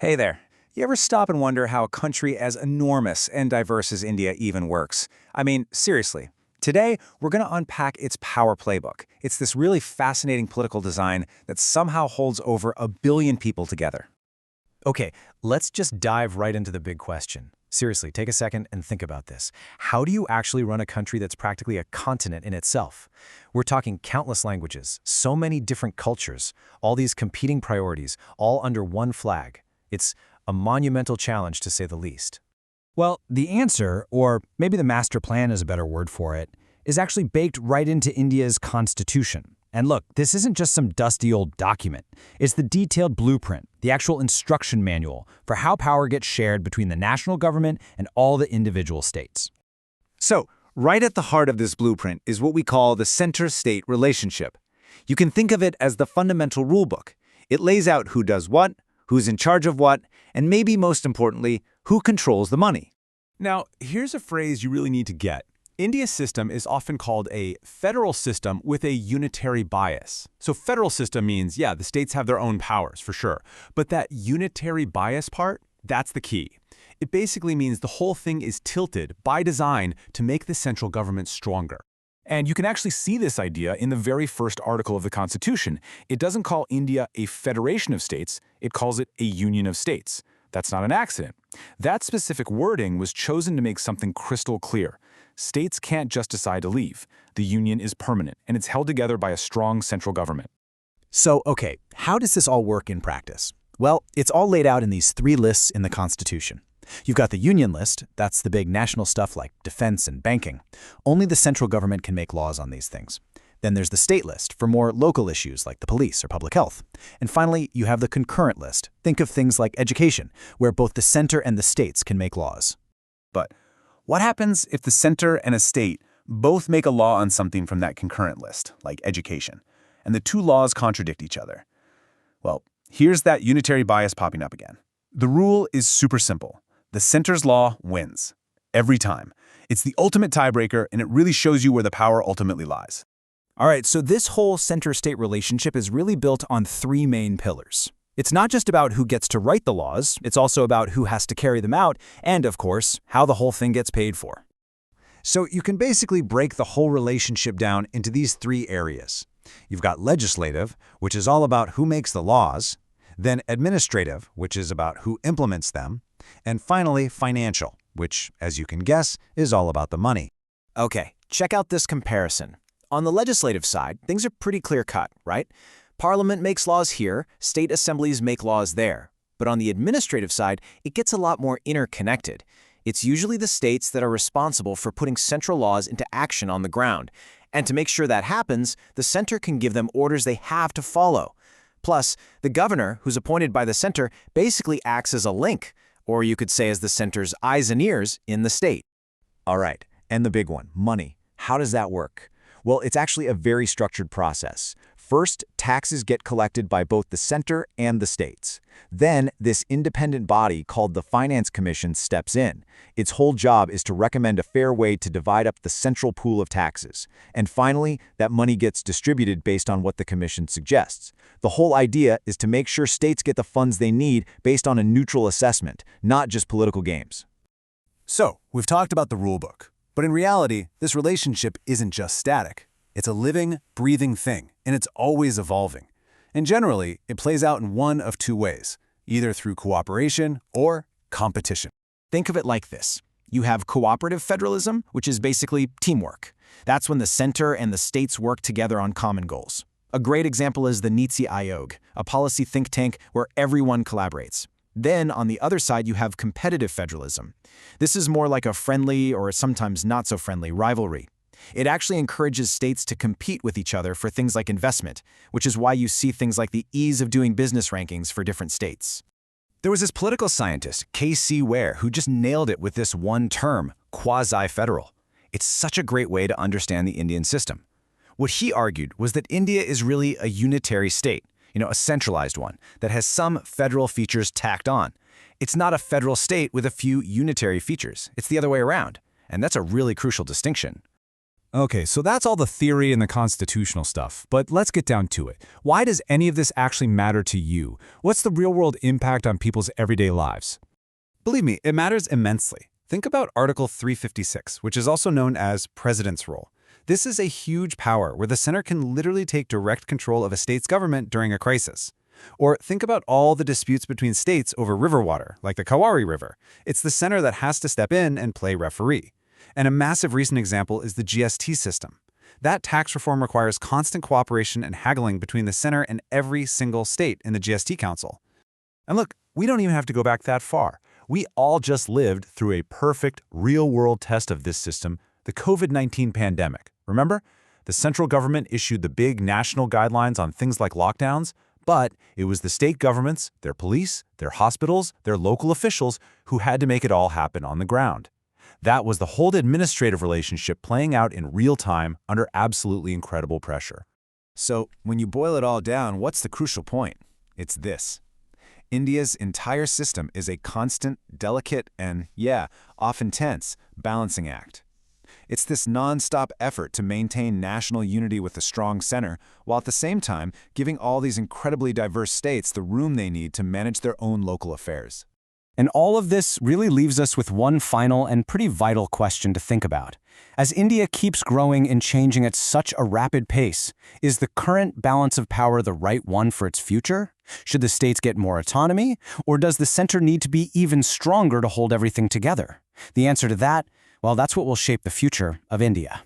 Hey there. You ever stop and wonder how a country as enormous and diverse as India even works? I mean, seriously. Today, we're going to unpack its power playbook. It's this really fascinating political design that somehow holds over 1 billion people together. Okay, let's just dive right into the big question. Seriously, take a second and think about this. How do you actually run a country that's practically a continent in itself? We're talking countless languages, so many different cultures, all these competing priorities, all under one flag. It's a monumental challenge, to say the least. Well, the answer, or maybe the master plan is a better word for it, is actually baked right into India's constitution. And look, this isn't just some dusty old document. It's the detailed blueprint, the actual instruction manual for how power gets shared between the national government and all the individual states. So, right at the heart of this blueprint is what we call the center-state relationship. You can think of it as the fundamental rulebook. It lays out who does what, who's in charge of what, and maybe most importantly, who controls the money. Now, here's a phrase you really need to get. India's system is often called a federal system with a unitary bias. So federal system means, yeah, the states have their own powers, for sure. But that unitary bias part, that's the key. It basically means the whole thing is tilted by design to make the central government stronger. And you can actually see this idea in the very first article of the Constitution. It doesn't call India a federation of states, it calls it a union of states. That's not an accident. That specific wording was chosen to make something crystal clear. States can't just decide to leave. The union is permanent, and it's held together by a strong central government. So, okay, how does this all work in practice? Well, it's all laid out in these 3 lists in the Constitution. You've got the union list, that's the big national stuff like defense and banking. Only the central government can make laws on these things. Then there's the state list for more local issues like the police or public health. And finally, you have the concurrent list. Think of things like education, where both the center and the states can make laws. But what happens if the center and a state both make a law on something from that concurrent list, like education, and the 2 laws contradict each other? Well, here's that unitary bias popping up again. The rule is super simple. The center's law wins. Every time. It's the ultimate tiebreaker, and it really shows you where the power ultimately lies. All right, so this whole center-state relationship is really built on 3 main pillars. It's not just about who gets to write the laws, it's also about who has to carry them out, and of course, how the whole thing gets paid for. So you can basically break the whole relationship down into these 3 areas. You've got legislative, which is all about who makes the laws, then administrative, which is about who implements them, and finally financial, which, as you can guess, is all about the money. Okay, check out this comparison. On the legislative side, things are pretty clear-cut, right? Parliament makes laws here, state assemblies make laws there. But on the administrative side, it gets a lot more interconnected. It's usually the states that are responsible for putting central laws into action on the ground. And to make sure that happens, the center can give them orders they have to follow. Plus, the governor, who's appointed by the center, basically acts as a link, or you could say as the center's eyes and ears in the state. All right, and the big one, money. How does that work? Well, it's actually a very structured process. First, taxes get collected by both the center and the states. Then, this independent body called the Finance Commission steps in. Its whole job is to recommend a fair way to divide up the central pool of taxes. And finally, that money gets distributed based on what the commission suggests. The whole idea is to make sure states get the funds they need based on a neutral assessment, not just political games. So, we've talked about the rulebook. But in reality, this relationship isn't just static. It's a living, breathing thing, and it's always evolving. And generally, it plays out in one of 2 ways, either through cooperation or competition. Think of it like this. You have cooperative federalism, which is basically teamwork. That's when the center and the states work together on common goals. A great example is the Niti Aayog, a policy think tank where everyone collaborates. Then, on the other side, you have competitive federalism. This is more like a friendly or sometimes not so friendly rivalry. It actually encourages states to compete with each other for things like investment, which is why you see things like the ease of doing business rankings for different states. There was this political scientist, K.C. Ware, who just nailed it with this one term, quasi-federal. It's such a great way to understand the Indian system. What he argued was that India is really a unitary state, a centralized one, that has some federal features tacked on. It's not a federal state with a few unitary features. It's the other way around. And that's a really crucial distinction. Okay, so that's all the theory and the constitutional stuff, but let's get down to it. Why does any of this actually matter to you? What's the real-world impact on people's everyday lives? Believe me, it matters immensely. Think about Article 356, which is also known as President's Role. This is a huge power where the center can literally take direct control of a state's government during a crisis. Or think about all the disputes between states over river water, like the Kawari River. It's the center that has to step in and play referee. And a massive recent example is the GST system. That tax reform requires constant cooperation and haggling between the center and every single state in the GST Council. And look, we don't even have to go back that far. We all just lived through a perfect, real-world test of this system, the COVID-19 pandemic. Remember? The central government issued the big national guidelines on things like lockdowns, but it was the state governments, their police, their hospitals, their local officials who had to make it all happen on the ground. That was the whole administrative relationship playing out in real time under absolutely incredible pressure. So, when you boil it all down, what's the crucial point? It's this. India's entire system is a constant, delicate, and, yeah, often tense, balancing act. It's this non-stop effort to maintain national unity with a strong center, while at the same time giving all these incredibly diverse states the room they need to manage their own local affairs. And all of this really leaves us with one final and pretty vital question to think about. As India keeps growing and changing at such a rapid pace, is the current balance of power the right one for its future? Should the states get more autonomy, or does the center need to be even stronger to hold everything together? The answer to that, well, that's what will shape the future of India.